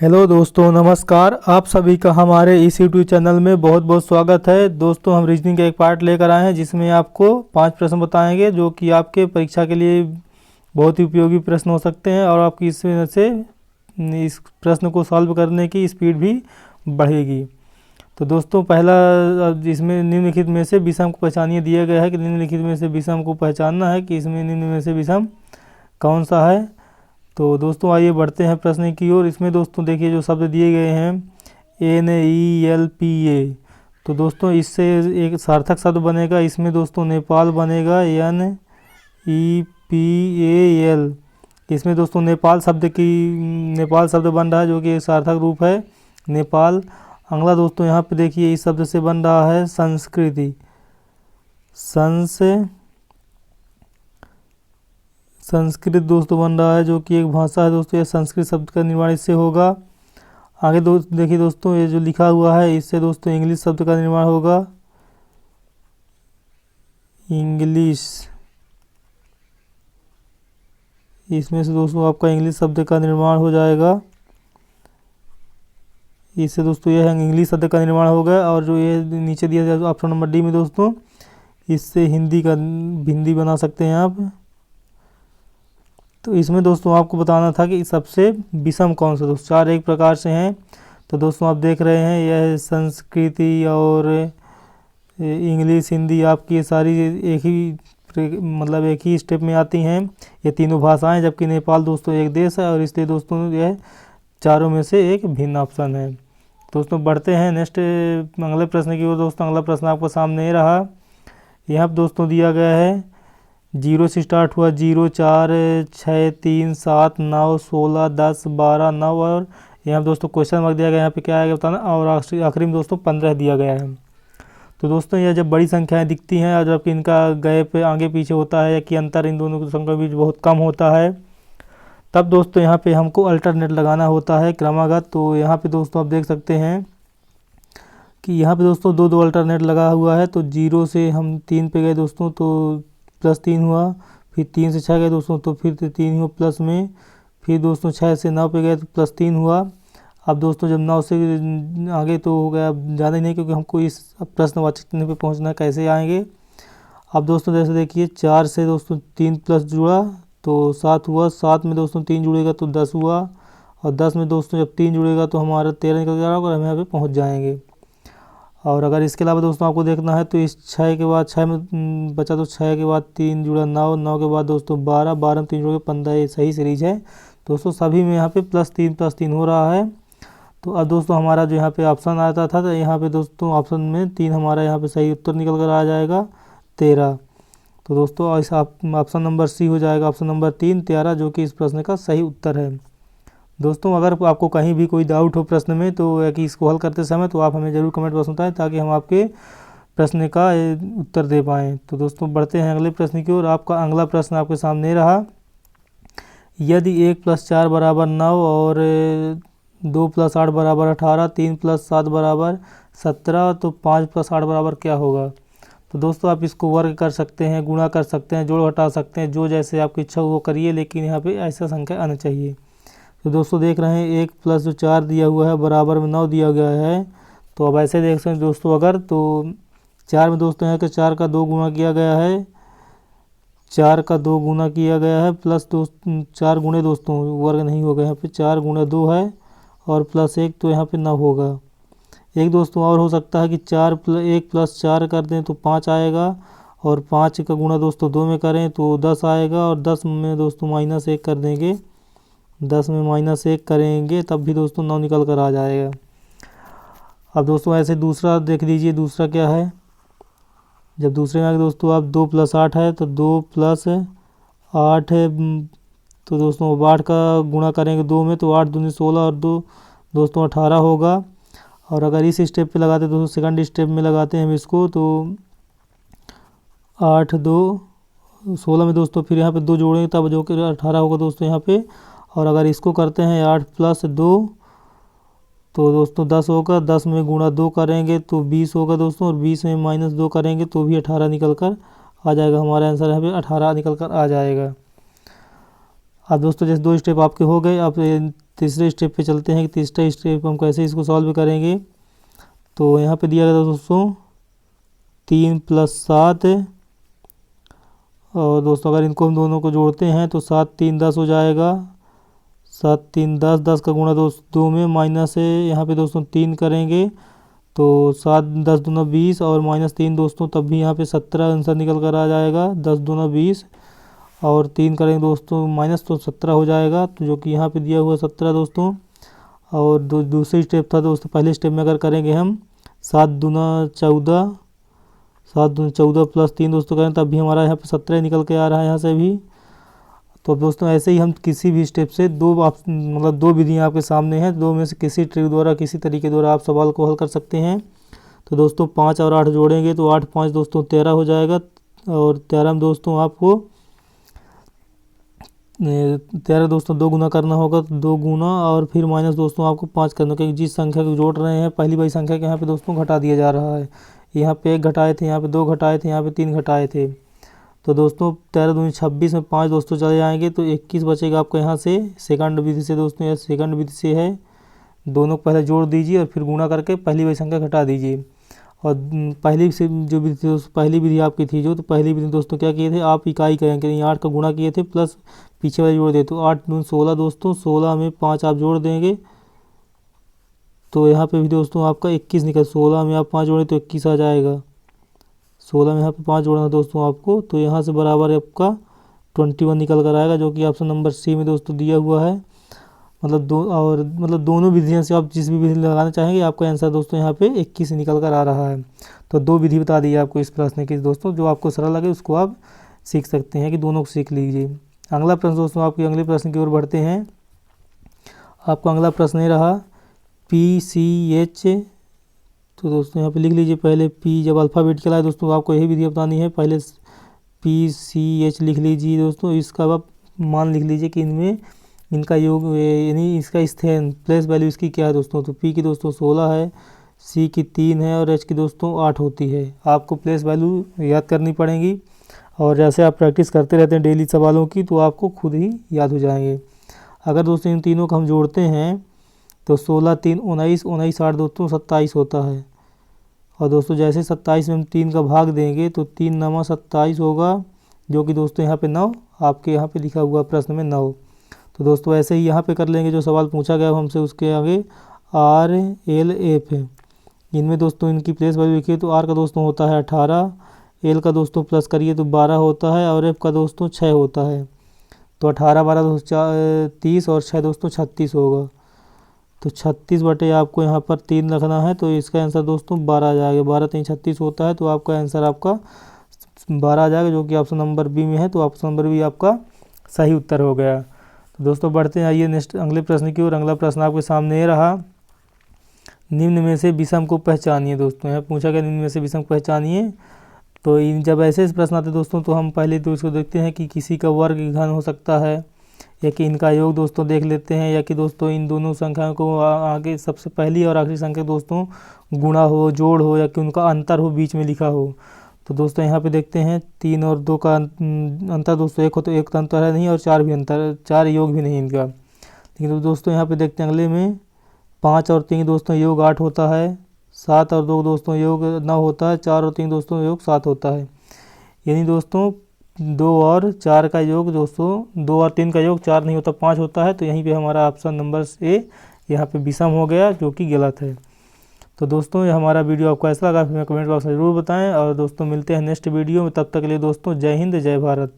Hello दोस्तों, नमस्कार। आप सभी का हमारे इस यूट्यूब चैनल में बहुत बहुत स्वागत है। दोस्तों, हम रीजनिंग का एक पार्ट लेकर आए हैं जिसमें आपको 5 प्रश्न बताएंगे जो कि आपके परीक्षा के लिए बहुत ही उपयोगी प्रश्न हो सकते हैं और आपकी इसमें से इस प्रश्न को सॉल्व करने की स्पीड भी बढ़ेगी। तो दोस्तों, पहला इसमें निम्नलिखित में से विषम को पहचानिए दिया गया है कि निम्नलिखित में से विषम को पहचानना है कि इसमें निम्न में से विषम कौन सा है। तो दोस्तों, आइए बढ़ते हैं प्रश्न की ओर। इसमें दोस्तों देखिए जो शब्द दिए गए हैं NELPA। तो दोस्तों इससे एक सार्थक शब्द बनेगा। इसमें दोस्तों नेपाल बनेगा NEPAL। इसमें दोस्तों नेपाल शब्द बन रहा है जो कि एक सार्थक रूप है नेपाल। अगला दोस्तों यहाँ पे देखिए इस शब्द से बन रहा है संस्कृति। संस्कृत दोस्तों बन रहा है जो कि एक भाषा है दोस्तों। यह संस्कृत शब्द का निर्माण इससे होगा। आगे देखिए दोस्तों ये जो लिखा हुआ है इससे दोस्तों इंग्लिश शब्द का निर्माण होगा। इंग्लिश, इसमें से दोस्तों आपका इंग्लिश शब्द का निर्माण हो जाएगा। इससे दोस्तों यह इंग्लिश शब्द का निर्माण होगा। और जो ये नीचे दिया जाए ऑप्शन नंबर डी में दोस्तों, इससे हिंदी बना सकते हैं आप। तो इसमें दोस्तों आपको बताना था कि सबसे विषम कौन सा। दोस्तों 4 एक प्रकार से हैं। तो दोस्तों आप देख रहे हैं यह संस्कृति और इंग्लिश, हिंदी आपकी ये सारी एक ही स्टेप में आती हैं ये तीनों भाषाएं। जबकि नेपाल दोस्तों एक देश है और इसलिए दोस्तों यह चारों में से एक भिन्न ऑप्शन है। दोस्तों बढ़ते हैं नेक्स्ट अगले प्रश्न की ओर। दोस्तों अगला प्रश्न आपको सामने रहा। यहाँ पर दोस्तों दिया गया है 0 से स्टार्ट हुआ 0, 4, 6, 3, 7, 9, 16, 10, 12, 9 और यहाँ दोस्तों क्वेश्चन मार्क दिया गया। यहाँ पे क्या आएगा बताना। और आखिरी में दोस्तों 15 दिया गया है। तो दोस्तों यह जब बड़ी संख्याएं दिखती हैं और जबकि इनका गैप आगे पीछे होता है या कि अंतर इन दोनों की संख्या के बीच बहुत कम होता है, तब दोस्तों यहाँ पे हमको अल्टरनेट लगाना होता है क्रमागत। तो यहाँ पे दोस्तों आप देख सकते हैं कि यहाँ पे दोस्तों दो अल्टरनेट लगा हुआ है। तो 0 से हम 3 पे गए दोस्तों तो +3 हुआ। फिर 3 से 6 गए दोस्तों तो फिर 3 हुआ प्लस में। फिर दोस्तों 6 से 9 पे गए तो +3 हुआ। अब दोस्तों जब 9 से आगे तो हो गया, अब ज़्यादा ही नहीं क्योंकि हमको इस प्रश्नवाचक चिन्ह पे पहुंचना कैसे आएंगे। अब दोस्तों जैसे देखिए 4 से दोस्तों 3 प्लस जुड़ा तो 7 हुआ। 7 में दोस्तों 3 जुड़ेगा तो 10 हुआ। और 10 में दोस्तों जब 3 जुड़ेगा तो हमारा 13 निकल जाएगा और हम यहाँ पे पहुँच जाएंगे। और अगर इसके अलावा दोस्तों आपको देखना है तो इस 6 के बाद 6 में बचा तो 6 के बाद 3 जुड़ा 9, 9 के बाद दोस्तों 12, 12 में 3 जुड़े 15। ये सही सीरीज है दोस्तों। सभी में यहाँ पे +3 हो रहा है। तो अब दोस्तों हमारा जो यहाँ पे ऑप्शन आता था तो यहाँ पे दोस्तों ऑप्शन में 3 हमारा यहाँ पे सही उत्तर निकल कर आ जाएगा 13। तो दोस्तों इस ऑप्शन नंबर सी हो जाएगा, ऑप्शन नंबर 3 13, जो कि इस प्रश्न का सही उत्तर है। दोस्तों अगर आपको कहीं भी कोई डाउट हो प्रश्न में तो या कि इसको हल करते समय तो आप हमें ज़रूर कमेंट बॉक्स में बताएं ताकि हम आपके प्रश्न का उत्तर दे पाएँ। तो दोस्तों बढ़ते हैं अगले प्रश्न की ओर। आपका अगला प्रश्न आपके सामने रहा। यदि 1 + 4 = 9 और 2 + 8 = 18, 3 + 7 = 17 तो 5 + 8 बराबर क्या होगा। तो दोस्तों आप इसको वर्ग कर सकते हैं, गुणा कर सकते हैं, जोड़ घटा सकते हैं, जो जैसे आपकी इच्छा हो वो करिए, लेकिन यहाँ पे ऐसा संख्या आना चाहिए। तो दोस्तों देख रहे हैं 1 + जो 4 दिया हुआ है बराबर में 9 दिया गया है। तो अब ऐसे देख सकते हैं दोस्तों अगर तो 4 में दोस्तों यहाँ के 4 का 2 गुना किया गया है, 4 का 2 गुना किया गया है प्लस 4 गुणे दोस्तों वर्ग नहीं होगा, यहाँ पे 4 × 2 है और +1 तो यहाँ पे 9 होगा। एक दोस्तों और हो सकता है कि 1 + 4 कर दें तो 5 आएगा और 5 का गुणा दोस्तों 2 में करें तो 10 आएगा और 10 में दोस्तों -1 कर देंगे, 10 में -1 करेंगे तब भी दोस्तों 9 निकल कर आ जाएगा। अब दोस्तों ऐसे दूसरा देख लीजिए, दूसरा क्या है। जब दूसरे में दोस्तों आप 2 + 8 है तो 2 + 8 है तो दोस्तों 8 का गुणा करेंगे 2 में तो 8 दूनी 16 और 2 दोस्तों 18 होगा। और अगर इस स्टेप पे लगाते दोस्तों सेकंड स्टेप में लगाते हैं हम इसको तो 8 2 16 में दोस्तों फिर यहाँ पे 2 जोड़ेंगे तब जो कि 18 होगा दोस्तों यहाँ पे। और अगर इसको करते हैं 8 + 2 तो दोस्तों 10 होगा, 10 में गुणा 2 करेंगे तो 20 होगा दोस्तों और 20 में -2 करेंगे तो भी 18 निकल कर आ जाएगा। हमारा आंसर यहाँ पे 18 निकल कर आ जाएगा। अब दोस्तों जैसे 2 स्टेप आपके हो गए, अब तीसरे स्टेप पे चलते हैं कि तीसरा स्टेप हम कैसे इसको सॉल्व करेंगे। तो यहाँ पे दिया गया था दोस्तों 3 + 7, और दोस्तों अगर इनको हम दोनों को जोड़ते हैं तो 7 × 3 = 10 हो जाएगा। 7 × 3 = 10, 10 का गुणा 2 में माइनस है, यहाँ पे दोस्तों 3 करेंगे तो 7 × 10 = 20 और -3 दोस्तों तब भी यहाँ पे 17 आंसर निकल कर आ जाएगा। 10 × 2 = 20 और 3 करेंगे दोस्तों माइनस तो 17 हो जाएगा, तो जो कि यहाँ पे दिया हुआ 17 दोस्तों। और दूसरी स्टेप था दोस्तों, पहले स्टेप में अगर करेंगे हम 7 × 2 = 14, 7 × 2 = 14 + 3 दोस्तों करें तब भी हमारा यहाँ पे 17 निकल के आ रहा है यहाँ से भी। तो अब दोस्तों ऐसे ही हम किसी भी स्टेप से दो विधियाँ आपके सामने हैं, दो में से किसी ट्रिक द्वारा किसी तरीके द्वारा आप सवाल को हल कर सकते हैं। तो दोस्तों 5 और 8 जोड़ेंगे तो 8 × 5 दोस्तों 13 हो जाएगा, और 13 में दोस्तों आपको 13 दोस्तों 2 गुना करना होगा, तो 2 गुना और फिर माइनस दोस्तों आपको 5 करना, क्योंकि जिस संख्या को जोड़ रहे हैं पहली बड़ी संख्या के यहाँ पे दोस्तों घटा दिया जा रहा है। यहाँ पे 1 घटाए थे, यहाँ पे 2 घटाए थे, यहाँ पे 3 घटाए थे। तो दोस्तों 13 दूनी 26 में 5 दोस्तों चले जाएंगे तो 21 बचेगा आपका यहाँ से। सेकंड विधि से दोस्तों, यह सेकंड विधि से है, दोनों को पहले जोड़ दीजिए और फिर गुणा करके पहली बड़ी संख्या घटा दीजिए। और पहली से जो विधि थी पहली विधि आपकी थी जो, तो पहली विधि दोस्तों क्या किए थे, आप इकाई करेंगे, 8 का गुणा किए थे प्लस पीछे वाले जोड़ दे, तो 8 दूनी 16 दोस्तों, 16 में 5 आप जोड़ देंगे तो यहाँ पे भी दोस्तों आपका 21 निकल, 16 में आप 5 जोड़े तो 21 आ जाएगा। 16 में यहाँ पे 5 जोड़ना दोस्तों आपको, तो यहाँ से बराबर आपका 21 निकल कर आएगा, जो कि ऑप्शन नंबर सी में दोस्तों दिया हुआ है। मतलब दोनों विधियों से आप जिस भी विधि लगाना चाहेंगे आपका आंसर दोस्तों यहाँ पे 21 निकल कर आ रहा है। तो 2 विधि बता दी आपको इस प्रश्न की दोस्तों, जो आपको सरल लगे उसको आप सीख सकते हैं कि दोनों को सीख लीजिए। अगला प्रश्न दोस्तों, आपके अगले प्रश्न की ओर बढ़ते हैं। आपका अगला प्रश्न ये रहा PCH। तो दोस्तों यहाँ पे लिख लीजिए, पहले P जब अल्फ़ाबेट चला है दोस्तों आपको यही विधि बतानी है, पहले PCH लिख लीजिए दोस्तों। इसका आप मान लिख लीजिए कि इनमें इनका योग यानी इसका स्थान प्लेस वैल्यू इसकी क्या है दोस्तों। तो P की दोस्तों 16 है, C की 3 है और H की दोस्तों 8 होती है। आपको प्लेस वैल्यू याद करनी पड़ेगी, और जैसे आप प्रैक्टिस करते रहते हैं डेली सवालों की तो आपको खुद ही याद हो जाएंगे। अगर दोस्तों इन तीनों को हम जोड़ते हैं तो 16 × 3 = 19, 19 × 8 दोस्तों 27 होता है। और दोस्तों जैसे 27 में हम 3 का भाग देंगे तो 3 × 9 = 27 होगा, जो कि दोस्तों यहाँ पे 9 आपके यहाँ पे लिखा हुआ प्रश्न में 9। तो दोस्तों ऐसे ही यहाँ पे कर लेंगे जो सवाल पूछा गया हमसे, उसके आगे R, L, F है। इनमें दोस्तों इनकी प्लेस वैल्यू लिखिए तो R का दोस्तों होता है 18, L का दोस्तों प्लस करिए तो 12 होता है, और F का दोस्तों 6 होता है। तो 18 12 दोस्तों 30 और 6 दोस्तों 36 होगा। तो 36 बटे आपको यहाँ पर 3 रखना है, तो इसका आंसर दोस्तों 12 आ जाएगा। 12 × 3 = 36 होता है, तो आपका आंसर आपका 12 आ जाएगा, जो कि ऑप्शन नंबर बी में है। तो ऑप्शन नंबर बी आपका सही उत्तर हो गया। तो दोस्तों बढ़ते हैं, आइए नेक्स्ट अगले प्रश्न की ओर। अगला प्रश्न आपके सामने ये रहा, निम्न में से विषम को पहचानिए। दोस्तों यहाँ पूछा गया निम्न में से विषम को पहचानिए। तो इन जब ऐसे प्रश्न आते दोस्तों तो हम पहले तो इसको देखते हैं कि किसी का वर्ग घन हो सकता है, या कि इनका योग दोस्तों देख लेते हैं, या कि दोस्तों इन दोनों संख्याओं को आगे सबसे पहली और आखिरी संख्या दोस्तों गुणा हो, जोड़ हो, या कि उनका अंतर हो, बीच में लिखा हो। तो दोस्तों यहाँ पे देखते हैं 3 और 2 का अंतर दोस्तों 1 हो, तो 1 का अंतर है नहीं, और 4 भी अंतर, 4 योग भी नहीं इनका। लेकिन तो दोस्तों यहाँ पे देखते हैं अगले में 5 और 3 दोस्तों योग 8 होता है, 7 और 2 दोस्तों योग 9 होता है, 4 और 3 दोस्तों योग 7 होता है। यानी दोस्तों 2 और 4 का योग दोस्तों 2 और 3 का योग 4 नहीं होता, 5 होता है। तो यहीं पे हमारा ऑप्शन नंबर ए यहाँ पे विषम हो गया, जो कि गलत है। तो दोस्तों ये हमारा वीडियो आपको ऐसा लगा फिर कमेंट बॉक्स में ज़रूर बताएं, और दोस्तों मिलते हैं नेक्स्ट वीडियो में। तब तक के लिए दोस्तों जय हिंद, जय भारत।